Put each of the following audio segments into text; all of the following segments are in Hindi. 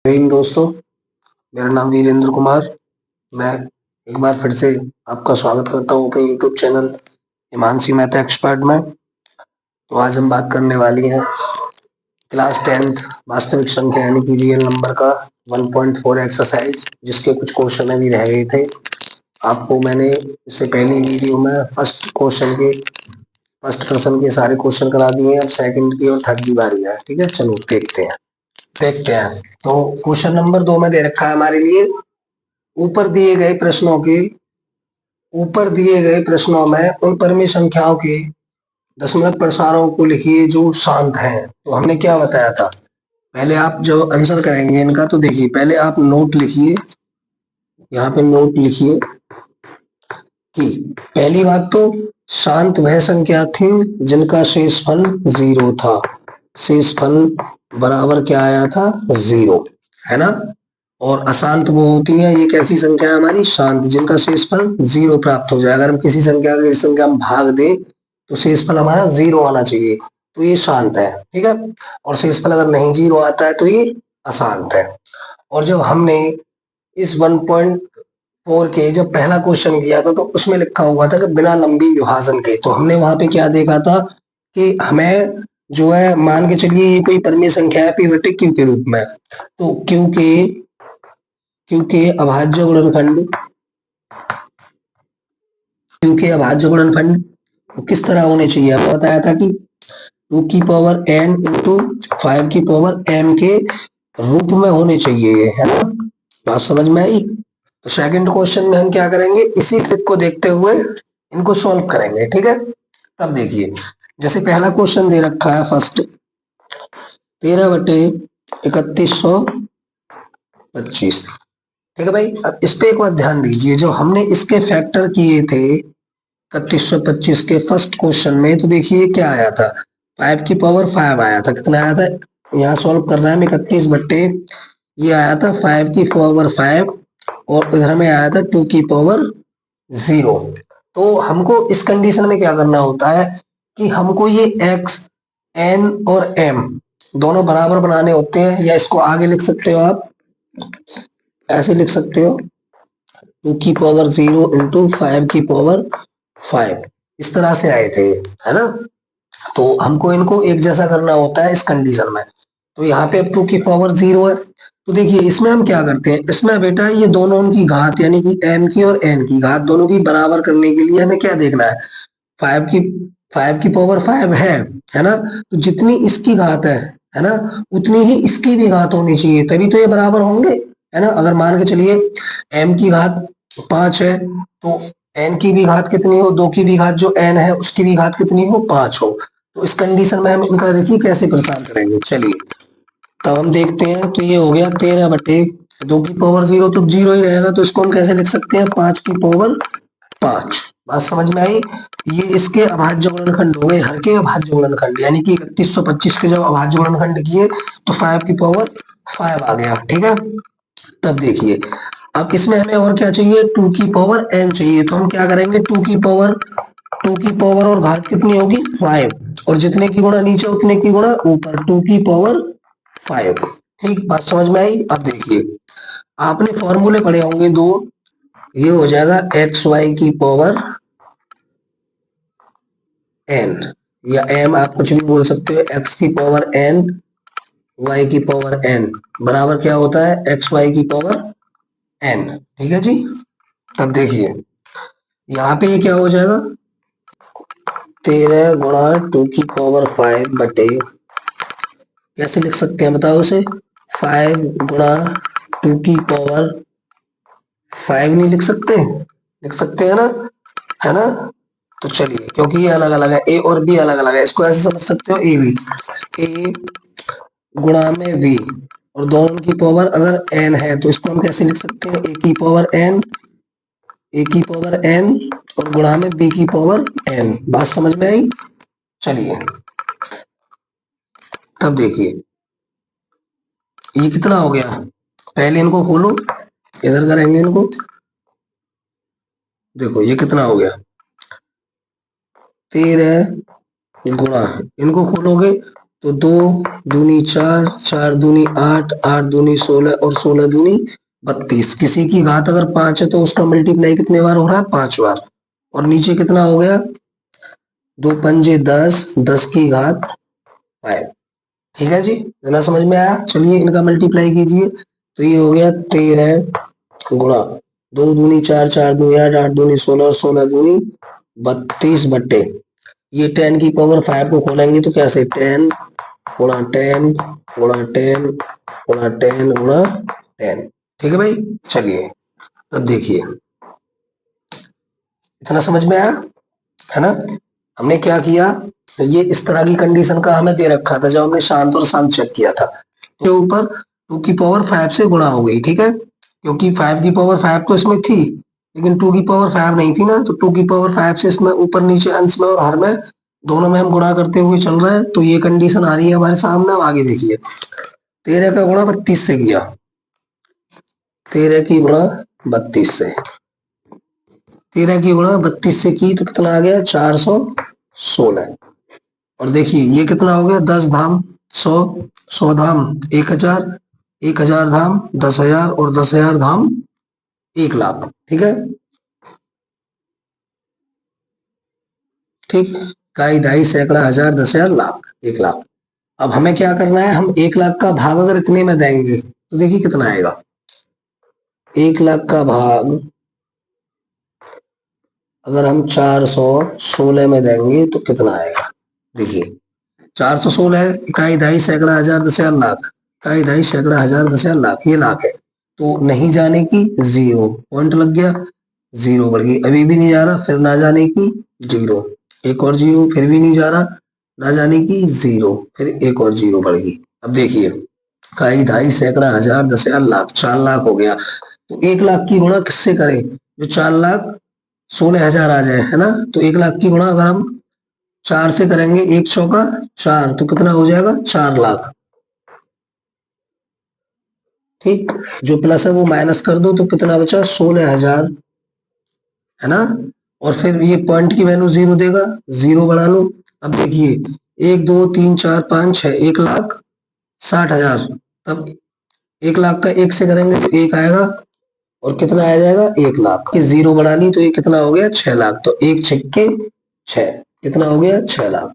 दोस्तों, मेरा नाम वीरेंद्र कुमार। मैं एक बार फिर से आपका स्वागत करता हूँ अपने YouTube channel Himanshi Mehta expert में। तो आज हम बात करने वाली हैं क्लास 10th वास्तविक संख्या यानी कि रियल नंबर का 1.4 एक्सरसाइज, जिसके कुछ क्वेश्चन अभी रह गए थे। आपको मैंने इससे पहली वीडियो में फर्स्ट पर्सन के सारे क्वेश्चन करा दिए हैं। अब सेकंड की और थर्ड की बारी है। ठीक है, चलो देखते हैं। तो क्वेश्चन नंबर 2 में दे रखा है हमारे लिए, ऊपर दिए गए प्रश्नों में उन परिमेय संख्याओं के दशमलव प्रसारों को लिखिए जो शांत हैं। तो हमने क्या बताया था, पहले आप जब आंसर करेंगे इनका तो देखिए, पहले आप नोट लिखिए, यहाँ पे नोट लिखिए कि पहली बात तो शांत वह संख्या थी जिनका शेषफल 0 था। शेषफल बराबर क्या आया था, 0, है ना। और अशांत वो होती है, ये कैसी संख्या है हमारी, शांत, जिनका शेषफल 0 प्राप्त हो जाए। अगर हम किसी संख्या को इस संख्या में भाग दें तो शेषफल हमारा 0 आना चाहिए, तो ये शांत है। ठीक है, और शेषफल अगर नहीं 0 आता है तो ये अशांत है। और जब हमने इस 1.4 के जब पहला क्वेश्चन किया था तो उसमें लिखा हुआ था कि बिना लंबी विभाजन के, तो हमने वहां पे क्या देखा था कि हमें जो है, मान के चलिए ये कोई परिमेय संख्या है पिवटिक क्यू के रूप में, तो क्यू के अभाज्य गुणनखंड किस तरह होने चाहिए। आपको बताया था कि 2 की पावर n इंटू 5 की पावर m के रूप में होने चाहिए, है ना। बात समझ में आई। तो सेकंड क्वेश्चन में हम क्या करेंगे, इसी ट्रिक को देखते हुए इनको सॉल्व करेंगे। ठीक है, तब देखिए, जैसे पहला क्वेश्चन दे रखा है फर्स्ट, 13/3125। ठीक है भाई, अब इस पे एक बार ध्यान दीजिए, जो हमने इसके फैक्टर किए थे 3125 के फर्स्ट क्वेश्चन में, तो देखिए क्या आया था, 5 की पावर 5 आया था। कितना आया था, यहाँ सॉल्व कर रहे हैं हम, 31 बट्टे ये आया था 5 की पावर 5, और इधर में आया था 2 की पावर 0। तो हमको इस कंडीशन में क्या करना होता है कि हमको ये x, n और m दोनों बराबर बनाने होते हैं, या इसको आगे लिख सकते हो आप, ऐसे लिख सकते हो, 2 की पावर 0 इंटू 5 की पावर 5, इस तरह से आए थे, है ना। तो हमको इनको एक जैसा करना होता है इस कंडीशन में। तो यहाँ पे अब 2 की पावर 0 है, तो देखिए इसमें हम क्या करते हैं, इसमें बेटा ये दोनों उनकी घात यानी कि m की और n की घात दोनों की बराबर करने के लिए हमें क्या देखना है, 5 की पावर 5 है ना, तो जितनी इसकी घात है ना, उतनी ही इसकी भी घात होनी चाहिए, तभी तो ये बराबर होंगे, है ना। अगर मान के चलिए m की घात 5 है तो n की भी घात कितनी हो, 2 की भी घात जो n है उसकी भी घात कितनी हो, 5 हो। तो इस कंडीशन में हम इनका देखिए कैसे प्रसार करेंगे। चलिए तब हम देखते हैं, तो ये हो गया 13/2 की पावर 0, तो 0 ही रहेगा, तो इसको हम कैसे लिख सकते हैं, 5 की पावर 5। बात समझ में आई। ये इसके अभाज्य गुणनखंड हो गए, हर के अभाज्य गुणनखंड, यानी कि 3125 के जब अभाज्य गुणनखंड किए तो 5 की पावर 5 आ गया। ठीक है, तब देखिए अब इसमें हमें और क्या चाहिए, 2 की पावर n चाहिए, तो हम क्या करेंगे, 2 की पावर और घात कितनी होगी, 5, और जितने की गुणा नीचे उतने की गुणा ऊपर, 2 की पावर 5। ठीक, बात समझ में आई। अब देखिए आपने फॉर्मूले पढ़े होंगे दो, ये हो जाएगा एक्स वाई की पावर n, या m आप कुछ भी बोल सकते हो, x की पावर n y की पावर n बराबर क्या होता है, एक्स वाई की पावर n। ठीक है जी, तब देखिए यहाँ पे ये क्या हो जाएगा, 13 गुणा 2 की पावर 5 बटे, कैसे लिख सकते हैं बताओ उसे, 5 गुणा 2 की पावर 5 नहीं लिख सकते, लिख सकते हैं ना, है ना। तो चलिए, क्योंकि ये अलग अलग है, ए और बी अलग अलग है, इसको ऐसे समझ सकते हो, ए बी, ए गुणा में बी, और दोनों की पावर अगर n है तो इसको हम कैसे लिख सकते हैं, ए की पावर n, ए की पावर n और गुणा में बी की पावर n। बात समझ में आई। चलिए तब देखिए ये कितना हो गया, पहले इनको खोलो, इधर करेंगे इनको, देखो ये कितना हो गया, 13 गुणा, इनको खोलोगे तो 2 दूनी 4, 4 दूनी 8, 8 दूनी 16 और 16 दूनी 32। किसी की घात अगर 5 है तो उसका मल्टीप्लाई कितने बार हो रहा है? 5 बार। और नीचे कितना हो गया? 2 पंजे 10, 10 की घात 5। ठीक है जी, इतना समझ में आया? चलिए इनका मल्टीप्लाई कीजिए। तो ये हो गया 13 गुणा 2 दूनी 4, 4 दूनी 8, 8 दूनी 16 और 16 दूनी 32 बट्टे ये 10 की पावर 5 को खोलेंगे तो कैसे? 10 गुणा 10 गुणा 10 गुणा 10 गुणा 10। ठीक है भाई, चलिए अब देखिए, इतना समझ में आया है ना? हमने क्या किया, ये इस तरह की कंडीशन का हमें दे रखा था जब हमने शांत और शांत चेक किया था, के ऊपर 2 की पावर 5 से गुणा हो गई। ठीक है, क्योंकि 5 की पावर 5 तो इसमें थी लेकिन 2 की पावर 5 नहीं थी ना, तो 2 की पावर 5 से इसमें ऊपर नीचे अंश में और हर में दोनों में हम गुणा करते हुए चल रहे हैं। तो ये कंडीशन आ रही है हमारे सामने। आगे देखिए, 13 का गुणा 32 से किया, 13 की गुणा 32 से, 13 की गुणा 32 से की तो कितना आ गया? 416। और देखिए ये कितना हो गया? 10 धाम 100, 100 धाम 1000, 1000 धाम 10,000 और 10,000 धाम 1,00,000। ठीक है, ठीक, काई ढाई सैकड़ा हजार 10,000 लाख 1,00,000। अब हमें क्या करना है, हम 1,00,000 का भाग अगर इतने में देंगे तो देखिए कितना आएगा। 1,00,000 का भाग अगर हम 416 में देंगे तो कितना आएगा? देखिए 416 है, इकाई ढाई सैकड़ा हजार 10,000 लाख, इकाई ढाई सैकड़ा हजार 10,000 लाख, ये लाख है। तो नहीं जाने की 0 पॉइंट लग गया, 0 बढ़ गई, अभी भी नहीं जा रहा, फिर ना जाने की 0, एक और 0, फिर भी नहीं जा रहा, ना जाने की 0, फिर एक और 0 बढ़ गई। अब देखिए इकाई ढाई सैकड़ा हजार 10,000 लाख, 4,00,000 हो गया। तो 1,00,000 की गुणा किससे करें? जो 4,16,000 आ जाए, है ना? तो 1,00,000 की गुणा अगर हम 4 से करेंगे, 1 चौका 4, तो कितना हो जाएगा? 4,00,000। ठीक, जो प्लस है वो माइनस कर दो तो कितना बचा? 16,000, है ना? और फिर ये पॉइंट की वैल्यू 0 देगा, 0 बढ़ा लो। अब देखिए 1 2 3 4 5 6, 1,60,000। तब 1,00,000 का 1 से करेंगे तो 1 आएगा और कितना आ जाएगा? 1,00,000। 0 बढ़ा ली तो ये कितना हो गया? 6,00,000। तो 1 छक्के 6, कितना हो गया? 6,00,000।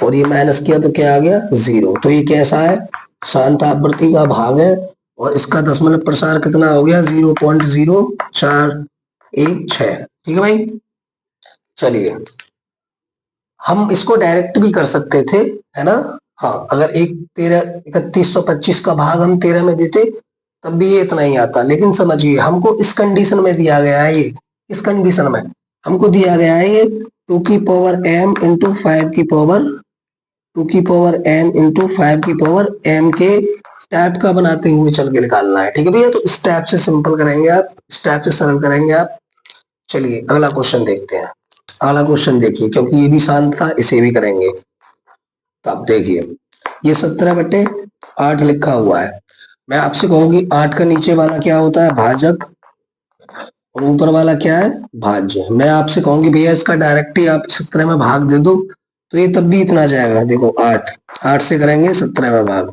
और ये माइनस किया तो क्या आ गया? 0। तो ये कैसा है? शांत आवृत्ति का भाग है और इसका दशमलव प्रसार कितना हो गया? 0.0416। ठीक है भाई, चलिए हम इसको डायरेक्ट भी कर सकते थे, है ना? हाँ, अगर 3125 का भाग हम 13 में देते तब भी ये इतना ही आता। लेकिन समझिए हमको इस कंडीशन में दिया गया है, ये इस कंडीशन में हमको दिया गया है ये 2 की पावर m इंटू 5 की पावर 2 की पावर n इंटू 5 की पावर m के टाइप का बनाते हुए चल के निकालना है। ठीक है भैया, तो इस टाइप से सिंपल करेंगे आप, इस टाइप से सरल करेंगे आप। चलिए अगला क्वेश्चन देखते हैं। अगला क्वेश्चन देखिए, क्योंकि ये भी शांत था, इसे भी करेंगे। तो आप देखिए ये 17/8 लिखा हुआ है। मैं आपसे कहूंगी 8 का नीचे वाला क्या होता है? भाजक, और ऊपर वाला क्या है? भाज्य। मैं आपसे कहूंगी भैया इसका डायरेक्ट ही आप 17 में भाग दे दो तो ये तब भी इतना जाएगा। देखो 8, 8 से करेंगे 17 में भाग,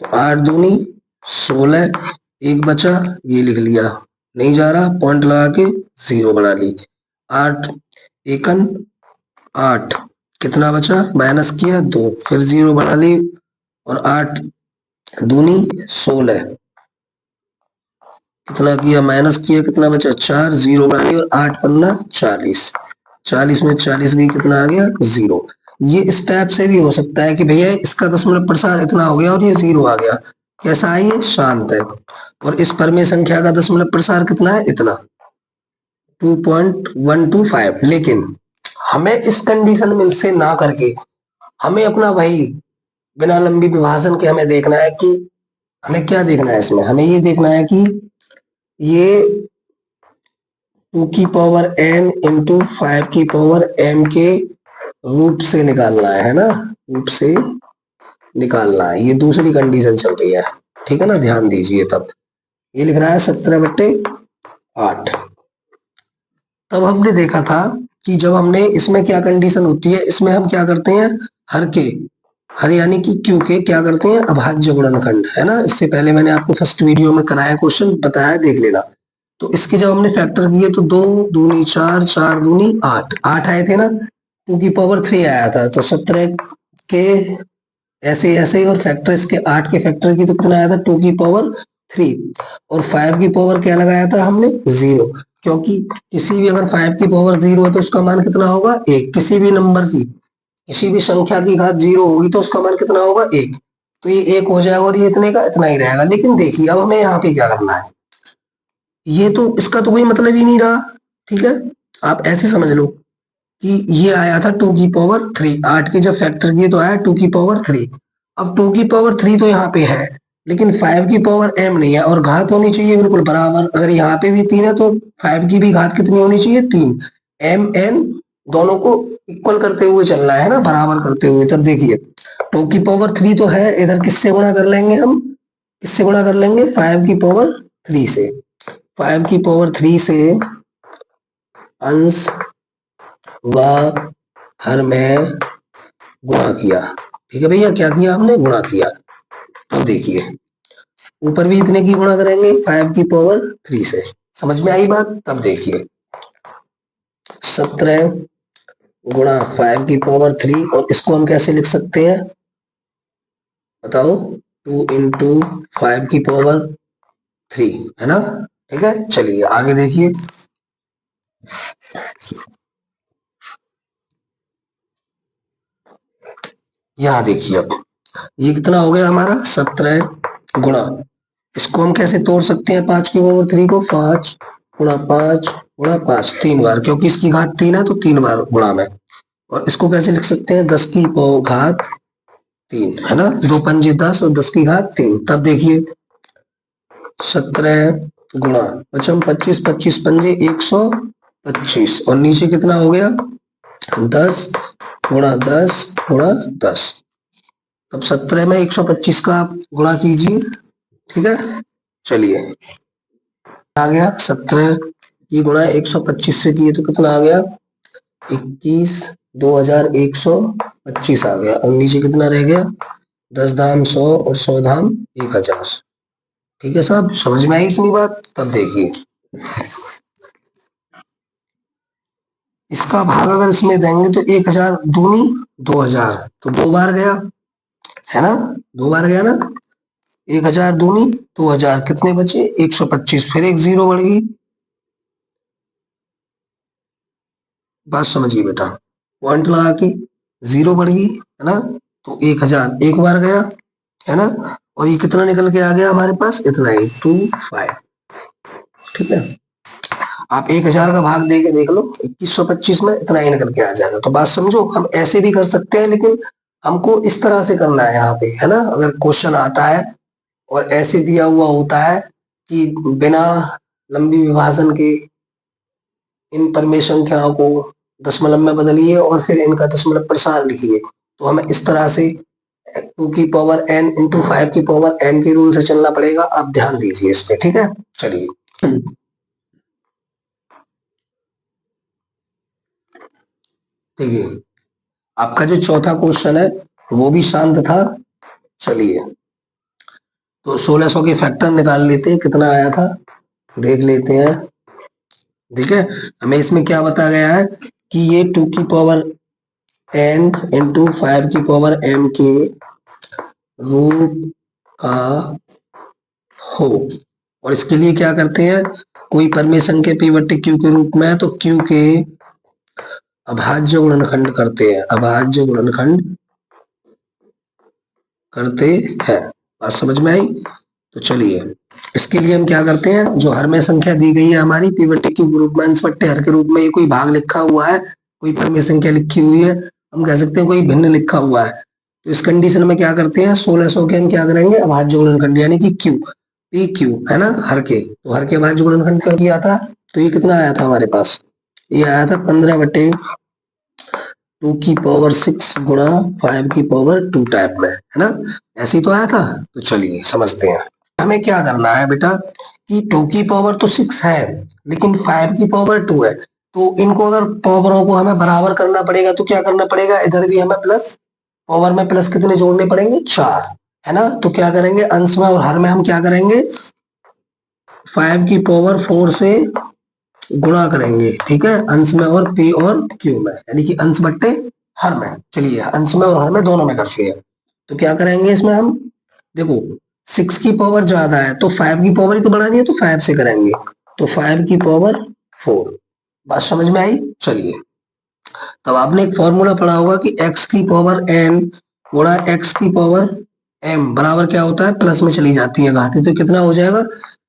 तो 8 दूनी 16, एक बचा, ये लिख लिया, नहीं जा रहा, पॉइंट लगा के 0 बना ली। 8 एकन 8, कितना बचा? माइनस किया 2, फिर 0 बना ली, और 8 दूनी 16, कितना किया? माइनस किया, कितना बचा? 4, 0 बना ली, और 8 पन्ना 40, 40 में 40 गई, कितना आ गया? 0। ये इस टाइप से भी हो सकता है कि भैया इसका दशमलव प्रसार इतना हो गया और ये 0 आ गया। कैसा है? ये शांत है। और इस परमेय संख्या का दशमलव प्रसार कितना है? इतना, 2.125। लेकिन हमें इस कंडीशन में से ना करके हमें अपना वही बिना लंबी विभाजन के हमें देखना है कि हमें क्या देखना है इसमें, हमें ये देखना है कि ये 2 की पावर n इंटू 5 की पावर m के रूप से निकालना है ना? रूप से निकालना है। ये दूसरी कंडीशन चल रही है, ठीक है ना? ध्यान दीजिए। तब ये लिख रहा है 17/8। तब हमने देखा था कि जब हमने इसमें क्या कंडीशन होती है, इसमें हम क्या करते हैं, हर यानी कि क्यू के क्या करते हैं, अभाज्य गुणनखंड, है ना। इससे पहले मैंने आपको फर्स्ट वीडियो में कराया क्वेश्चन, बताया, देख लेना। तो इसके जब हमने फैक्टर किए तो 2 दूनी 4, 4 दूनी 8, 8 आए थे ना, 2 की पावर 3 आया था, तो 17 के ऐसे ऐसे, और फैक्टर इसके 8 के फैक्टर की तो कितना आया था, 2 की पावर 3, और 5 की पावर क्या लगाया था हमने, 0, क्योंकि किसी भी अगर 5 की पावर 0 है तो उसका मान कितना होगा, 1। किसी भी नंबर की, किसी भी संख्या की घात 0 होगी तो उसका मान कितना होगा, 1। तो ये 1 हो जाएगा और ये इतने का इतना ही रहेगा। लेकिन देखिए अब हमें यहाँ पे क्या करना है, ये तो इसका तो कोई मतलब ही नहीं रहा, ठीक है। आप ऐसे समझ लो कि ये आया था 2 की पावर 3, 8 के जब फैक्टर किए तो आया 2 की पावर 3। अब 2 की पावर 3 तो यहाँ पे है, लेकिन 5 की पावर m नहीं है, और घात होनी चाहिए बिल्कुल बराबर। अगर यहाँ पे भी 3 है तो 5 की भी घात कितनी होनी चाहिए, 3। m n दोनों को इक्वल करते हुए चलना है ना, बराबर करते हुए। तब देखिए 2 की पावर 3 तो है, इधर किससे गुणा कर लेंगे हम, किससे गुणा कर लेंगे, 5 की पावर 3 से। 5 की पावर 3 से अंश व हर में गुणा किया, ठीक है भैया, क्या किया हमने, गुणा किया। अब देखिए ऊपर भी इतने की गुणा करेंगे 5 की पावर 3 से, समझ में आई बात। तब देखिए 17 गुणा 5 की पावर 3, और इसको हम कैसे लिख सकते हैं बताओ, 2 इंटू 5 की पावर 3, है ना। ठीक है, चलिए आगे देखिए। यहां देखिए अब ये कितना हो गया हमारा, 17 गुणा, इसको हम कैसे तोड़ सकते हैं, 5 की पावर 3 को, 5 गुणा 5 गुणा 5, 3 बार, क्योंकि इसकी घात 3 है तो 3 बार गुणा में। और इसको कैसे लिख सकते हैं, 10 की घात 3, है ना, 2 पंजे 10 और 10 की घात 3। तब देखिए 17 गुणा पचम 25, 25 पंजे 125, और नीचे कितना हो गया, 10 गुणा 10 गुणा 10। अब 17 में 125 का आप गुणा कीजिए, ठीक है। चलिए आ गया 17 की गुणा 125 से किए तो कितना आ गया, 21 2125 आ गया, और नीचे कितना रह गया, 10 धाम 100 और 100 धाम 1000। ठीक है साहब, समझ में आई इतनी बात। तब देखिए इसका भाग अगर इसमें देंगे तो 1000 दूनी 2000, तो 2 बार गया, है ना, 2 बार गया ना, 1000 दूनी 2000, कितने बचे, 125, फिर एक 0 बढ़ गई। बात समझिए बेटा, पॉइंट लगा के 0 बढ़ गई, है ना, तो 1000 एक बार गया, है ना, और ये कितना निकल के आ गया हमारे पास, इतना ही 25। ठीक है, आप 1000 का भाग दे के देख लो, 2125 में इतना ही निकल के आ जाएगा। तो बात समझो, हम ऐसे भी कर सकते हैं, लेकिन हमको इस तरह से करना है यहाँ पे, है ना। अगर क्वेश्चन आता है और ऐसे दिया हुआ होता है कि बिना लंबी विभाजन के इन परमेय संख्याओं को दशमलव में बदलिए और फिर इनका दशमलव प्रसार लिखिए, तो हमें इस तरह से 2 की पावर n इंटू 5 की पावर m के रूल से चलना पड़ेगा। आप ध्यान दीजिए इस पे, ठीक है। चलिए देखिए आपका जो चौथा क्वेश्चन है वो भी शांत था। चलिए तो 1600 के फैक्टर निकाल लेते हैं, कितना आया था देख लेते हैं। ठीक है, हमें इसमें क्या बताया गया है कि ये 2 की पावर n इंटू 5 की पावर m के रूट का हो, और इसके लिए क्या करते हैं, कोई परमेय संख्या p बट्टे q के रूप में है तो q के अभाज्य गुणनखंड करते हैं, अभाज्य गुणनखंड करते हैं। बात समझ में आई। तो चलिए इसके लिए हम क्या करते हैं, जो हर में संख्या दी गई है हमारी p बट्टे q के रूप में, अंश बट्टे हर के रूप में, ये कोई भाग लिखा हुआ है, कोई परमेय संख्या लिखी हुई है, हम कह सकते हैं कोई भिन्न लिखा हुआ है। तो इस कंडीशन में क्या करते हैं, 1600 के हम क्या करेंगे, अभाज्य गुणनखंड यानी कि q, p q, है ना, हर के, तो हर के अभाज्य गुणनखंड कर दिया था। तो ये कितना आया था हमारे पास, ये आया था 15 बटे 2 की पावर 6 गुणा 5 की पावर 2 टाइप में, है ना, ऐसे ही तो आया था। तो चलिए समझते हैं, हमें क्या करना है बेटा कि 2 की पावर तो 6 है लेकिन 5 की पावर 2 है, तो इनको अगर पावरों को हमें बराबर करना पड़ेगा तो क्या करना पड़ेगा, इधर भी हमें प्लस, पावर में प्लस कितने जोड़ने पड़ेंगे, 4, है ना। तो क्या करेंगे, अंश में और हर में हम क्या करेंगे, 5 की पावर 4 से गुणा करेंगे, ठीक है, अंश में और पी और क्यू में, यानी कि अंश बट्टे हर में। चलिए अंश में और हर में दोनों में करते हैं। तो क्या करेंगे इसमें हम, देखो 6 की पावर ज्यादा है तो 5 की पावर ही तो बढ़ानी है, तो 5 से करेंगे, तो 5 की पावर 4। बात समझ में आई। चलिए, तब आपने एक फॉर्मूला पढ़ा होगा कि x की पावर n गुणा x की पावर m बराबर क्या होता है, प्लस में चली जाती है घातें, तो कितना हो जाएगा,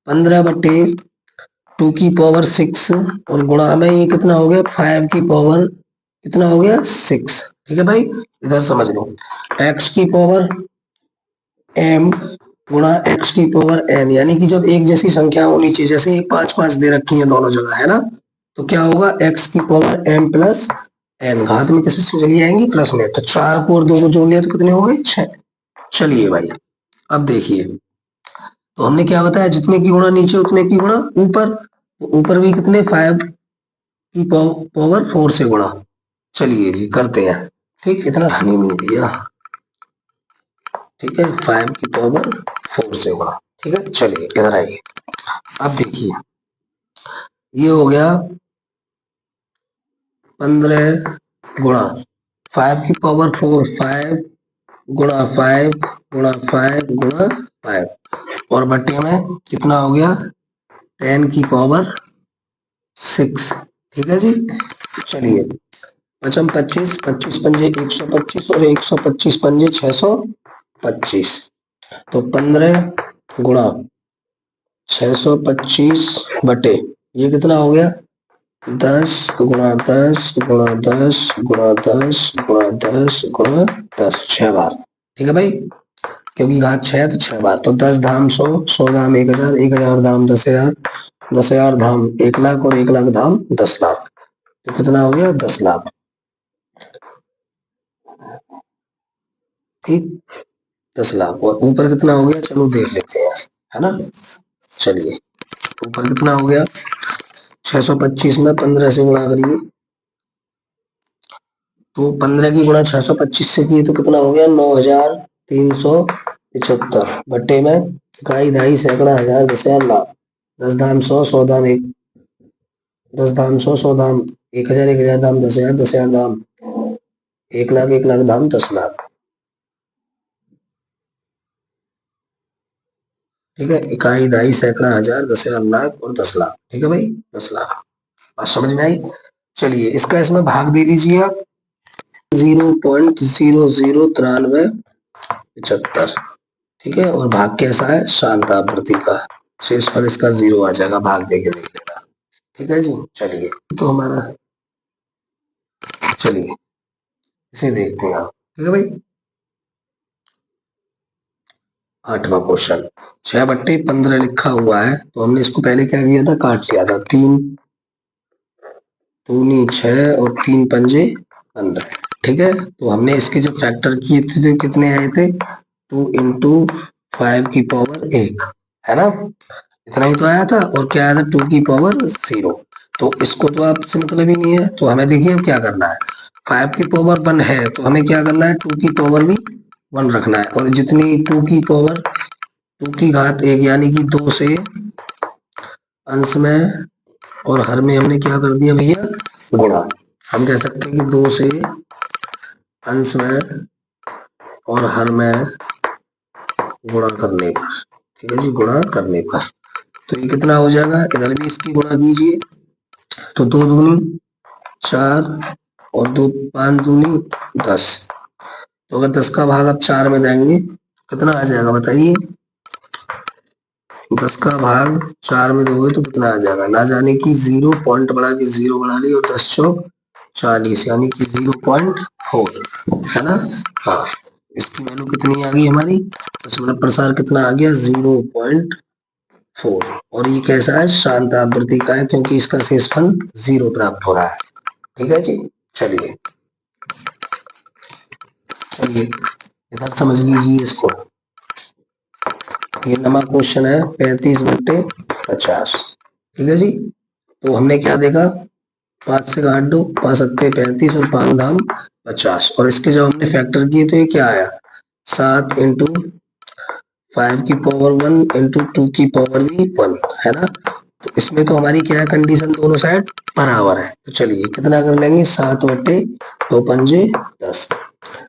15/2 की पावर 6 और गुणा में ये कितना हो गया, 5 की पावर कितना हो गया, 6। ठीक है भाई, इधर समझ लो, x की पावर m गुणा x की पावर n, यानी कि जब एक जैसी संख्या होनी चाहिए, जैसे 5 5 दे रखी है दोनों जगह, है ना, तो क्या होगा, x की पावर m प्लस n, घात में किस से चली जाएंगी, प्लस में, तो 4 को और 2 को जोड़ लिया तो कितने हो गए, 6। चलिए भाई, अब देखिए, तो हमने क्या बताया, जितने की गुणा नीचे उतने की गुणा ऊपर, तो ऊपर भी कितने, 5 की पावर 4 से गुणा। चलिए जी करते हैं, ठीक, इतना ध्यान ही नहीं दिया, ठीक है, 5 की पावर 4 से गुणा, ठीक है। चलिए इधर आइए, अब देखिए, ये हो गया 15 गुणा 5 की पावर 4, 5 गुणा 5 गुणा 5 गुणा 5, और बट्टे में कितना हो गया, 10 की पावर 6, ठीक है जी। चलिए, पचम 25, 25 पंजे 125 और 125 पंजे 625, तो 15 गुणा 625 बटे ये कितना हो गया, 10 गुणा 10 गुणा 10 गुणा 10 गुणा 10 गुणा 10, 6 बार, ठीक है भाई, क्योंकि घात 6 है तो 6 बार, तो 10 धाम 100, 100 धाम 1000, 1000 धाम 10,000, 10,000 धाम 1 लाख और 1 लाख धाम 10 लाख, तो कितना हो गया, 10 लाख, ठीक, 10 लाख। और ऊपर कितना हो गया, चलो देख लेते हैं, है ना। चलिए, ऊपर कितना हो गया, 625 में 15 से गुणा करिए, तो 15 की गुणा 625 से किए तो कितना हो गया, 9,375 बट्टे में इकाई ढाई सैकड़ा हजार दशहर लाख, 10 धाम 100, 100 धाम 1, 10 धाम 100, 100 धाम 1000, 1000 धाम 10,000, 10,000 धाम 1 लाख, 1 लाख धाम 10 लाख, ठीक है, इकाई ढाई सैकड़ा हजार दशहर लाख और 10 लाख, ठीक है भाई, 10 लाख। बात समझ में आई। चलिए, इसका इसमें भाग दे दीजिए आप, 0.009375, ठीक है, और भाग कैसा है, शांत आवृत्ति का, शेष पर इसका 0 आ जाएगा, भाग दे के देख लेना, ठीक है जी। चलिए, तो हमारा, चलिए इसे देखते हैं आप, ठीक है भाई। 8वां क्वेश्चन, 6/15 लिखा हुआ है, तो हमने इसको पहले क्या किया था, काट लिया था, 3 दूनी 6 और 3 पंजे 15, ठीक है। तो हमने इसके जब फैक्टर किए थे तो कितने आए थे, 2 इंटू 5 की पावर 1, है ना, इतना ही तो आया था, और क्या आया था, 2 की पावर 0। तो इसको तो आपसे मतलब ही नहीं है, तो हमें देखिए अब क्या करना है, 5 की पावर 1 है तो हमें क्या करना है, 2 की पावर भी 1 रखना है, और जितनी 2 की पावर 2 की घात 1 यानी कि 2 से अंश में और हर में हमने क्या कर दिया भैया, गुणा। हम कह सकते हैं कि 2 से अंश में और हर में गुणा करने पर, ठीक है जी, गुणा करने पर, तो ये कितना हो जाएगा, इधर भी इसकी गुणा कीजिए, तो 2 दूनी 4 और 2 5 दूनी 10, तो अगर 10 का भाग आप 4 में देंगे कितना आ जाएगा बताइए, 10 का भाग 4 में दोगे तो कितना आ जाएगा, ना जाने की 0 पॉइंट बढ़ा के 0 बना ली, और 10 चौक 40 यानी कि 0.4, है ना। हाँ, इसकी वैल्यू कितनी आ गई हमारी, दशमलव प्रसार कितना आ गया, 0.4, और ये कैसा है, शांत आवृत्ति का है, क्योंकि इसका शेषफल 0 प्राप्त हो रहा है, ठीक है जी। चलिए, चलिए इधर समझ लीजिए इसको, ये नंबर क्वेश्चन है 35/50, ठीक है जी। तो हमने क्या देखा, 5 से काट दो, 5 सत्ते 35 और 5 धाम 50। और इसके जब हमने फैक्टर किए तो ये क्या आया, 7 इंटू 5 की पावर 1 इंटू 2 की पावर भी 1 है ना। तो इसमें तो हमारी क्या है कंडीशन, दोनों साइड बराबर है। तो चलिए कितना कर लेंगे, 7 बटे 2 पंजे 10।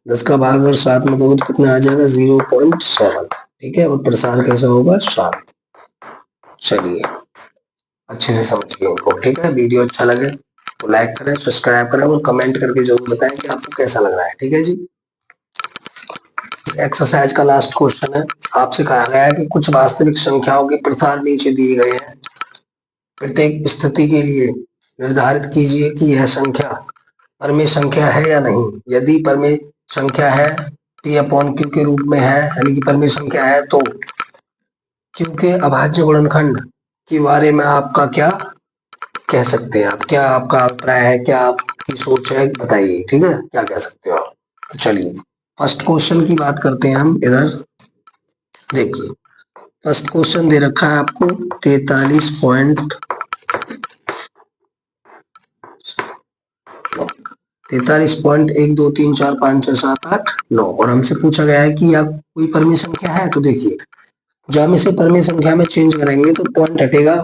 10 का भाग अगर 7 में दोगे तो कितना आ जाएगा, 0.7। ठीक है, और प्रसार कैसा होगा, शांत। चलिए अच्छे से समझिए इनको। ठीक है, वीडियो अच्छा लगे तो लाइक करें, सब्सक्राइब करें और कमेंट करके जरूर बताएं कि आपको कैसा लग रहा है। ठीक है जी। एक्सरसाइज का लास्ट क्वेश्चन है। आपसे कहा गया है कि कुछ वास्तविक संख्याओं के प्रसार नीचे दिए गए हैं। प्रत्येक स्थिति के लिए निर्धारित कीजिए कि यह संख्या परमेय संख्या है या नहीं। यदि परमेय संख्या है, p अपॉन क्यू के रूप में है, यानी कि परमेय संख्या है, तो क्यू के अभाज्य गुणनखंड के बारे में आपका क्या कह सकते हैं, आप क्या, आपका अभिप्राय है, क्या आपकी सोच है, बताइए। ठीक है, क्या कह सकते हो आप। तो चलिए फर्स्ट क्वेश्चन की बात करते हैं हम। इधर देखिए, फर्स्ट क्वेश्चन दे रखा है आपको 43.1 2 3 4 5 6 7 8 9 और हमसे पूछा गया है कि आप कोई परमेय संख्या है। तो देखिए, जब हम इसे परमेय संख्या में चेंज करेंगे तो पॉइंट हटेगा।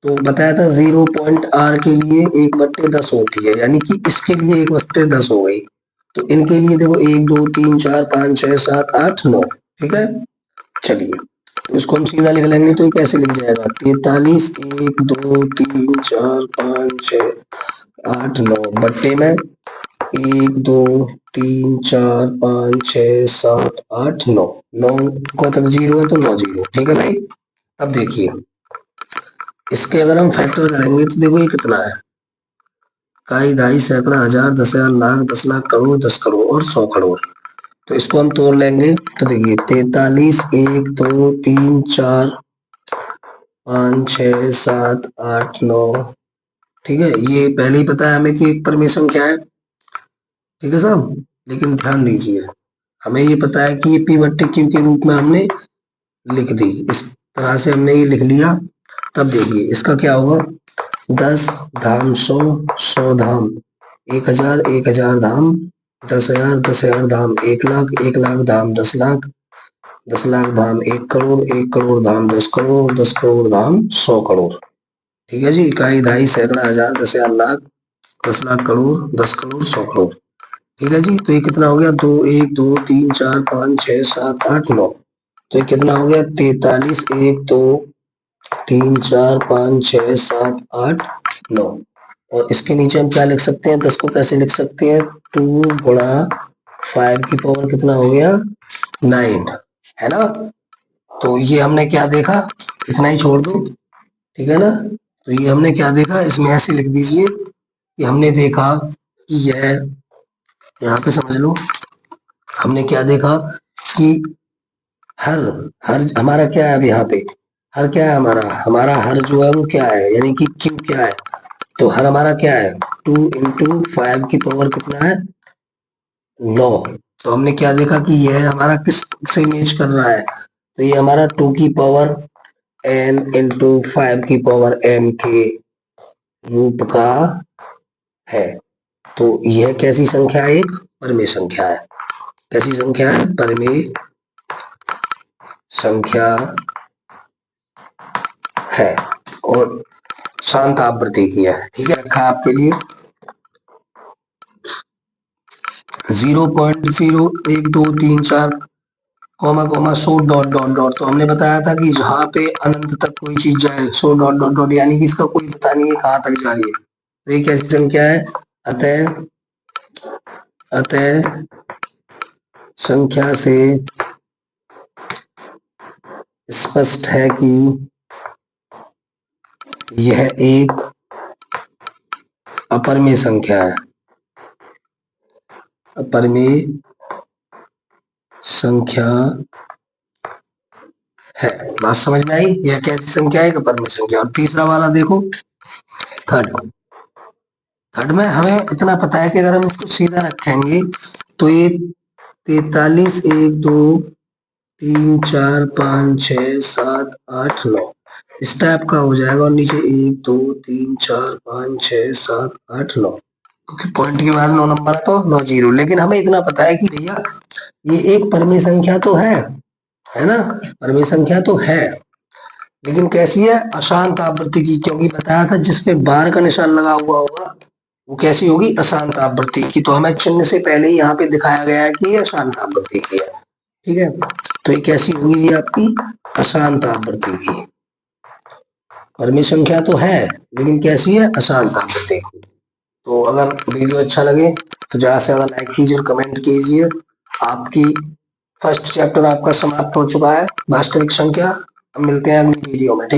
तो बताया था 0.r के लिए 1/10 होती है, यानी कि इसके लिए 1/10 हो गई। तो इनके लिए देखो 1 2 3 4 5 6 7 8 9। ठीक है, चलिए तो इसको हम सीधा लिख लेंगे। तो ये कैसे लिख जाएगा, 43 1 2 3 4 5 6 8 9 बट्टे में 1 2 3 4 5 6 7 8 9। 9 को तक 0 है तो 9 0। ठीक है भाई। अब देखिए, इसके अगर हम फैक्टर करेंगे तो देखो ये कितना है, इकाई दहाई सैकड़ा हजार 10,000 लाख 10 लाख करोड़ 10 करोड़ और 100 करोड़। तो इसको हम तोड़ लेंगे तो देखिए 43 1 2 3 4 5 6 7 8 9। ठीक है, ये पहले ही पता है हमें कि एक परमेय संख्या है। ठीक है साहब, लेकिन ध्यान दीजिए, हमें ये पता है कि ये p बट्टे q के रूप में हमने लिख दी, इस तरह से हमने ये लिख लिया। तब देखिए इसका क्या होगा, 10 धाम 100 100 धाम 1000 1000 धाम 10,000 10,000 धाम 1 लाख 1 लाख धाम 10 लाख 10 लाख धाम 1 करोड़ 1 करोड़ धाम 10 करोड़ 10 करोड़ धाम 100 करोड़। ठीक है जी, इकाई दहाई सैकड़ा हजार 10,000 लाख 10 लाख करोड़ 10 करोड़ 100 करोड़। ठीक है जी, तो ये कितना हो गया, 2 1 2 3 4 5 6 7 8 9। तो ये कितना हो गया, 43 1 2 3 4 5 6 7 8 9। और इसके नीचे हम क्या लिख सकते हैं, 10 को कैसे लिख सकते हैं, 2 गुणा 5 की पावर कितना हो गया, 9, है ना। तो ये हमने क्या देखा, इतना ही छोड़ दो। ठीक है ना, तो ये हमने क्या देखा, इसमें ऐसे लिख दीजिए कि हमने देखा कि यह, यहाँ पे समझ लो, हमने क्या देखा कि हर हर हमारा क्या है, अब यहाँ पे हर क्या है, हमारा हर जो है वो क्या है, यानी कि क्यू क्या है। तो हर हमारा क्या है, 2 इंटू 5 की पावर कितना है, 9। तो हमने क्या देखा कि यह हमारा किस से मैच कर रहा है, तो ये हमारा 2 की पावर n इंटू 5 की पावर m के रूप का है। तो यह कैसी संख्या है, एक परमेय संख्या है। कैसी संख्या है, परमेय संख्या है और शांत आवृत्ति की है। ठीक है, रखा आपके लिए 0.0123 comma comma 100 dot dot dot. तो हमने बताया था कि जहां पे अनंत तक कोई चीज जाए 100 डॉट डॉट डॉट, यानी कि इसका कोई पता नहीं है कहां तक जा रही है। तो ये कैसी संख्या है, अतः अतः संख्या से स्पष्ट है कि यह एक अपरमेय संख्या है। अपरमेय संख्या है। बात समझ में आई, यह कैसी संख्या है, अपरमेय संख्या। और तीसरा वाला देखो, थर्ड में हमें इतना पता है कि अगर हम इसको सीधा रखेंगे तो ये 43 1 2 3 4 5 6 7 8 9। इस टाइप का हो जाएगा और नीचे 1 2 3 4 5 6 7 8 9, क्योंकि पॉइंट के बाद 9 नंबर है तो 9 0। लेकिन हमें इतना पता है कि भैया ये एक परमीय संख्या तो है ना, परमीय संख्या तो है, लेकिन कैसी है, अशांत आवृत्ति की, क्योंकि बताया था जिसपे बार का निशान लगा हुआ होगा वो कैसी होगी, अशांत आवृत्ति की। तो हमें चिन्ह से पहले ही यहाँ पे दिखाया गया है कि ये अशांत आवृत्ति की है, ठीक है। तो ये कैसी होगी, ये आपकी अशांत आवृत्ति की। परमीय संख्या तो है लेकिन कैसी है, अशांत आवृत्ति की। तो अगर वीडियो अच्छा लगे तो ज्यादा से ज्यादा लाइक कीजिए और कमेंट कीजिए। आपकी फर्स्ट चैप्टर आपका समाप्त हो चुका है, वास्तविक संख्या। अब मिलते हैं अगली वीडियो में, ठीक।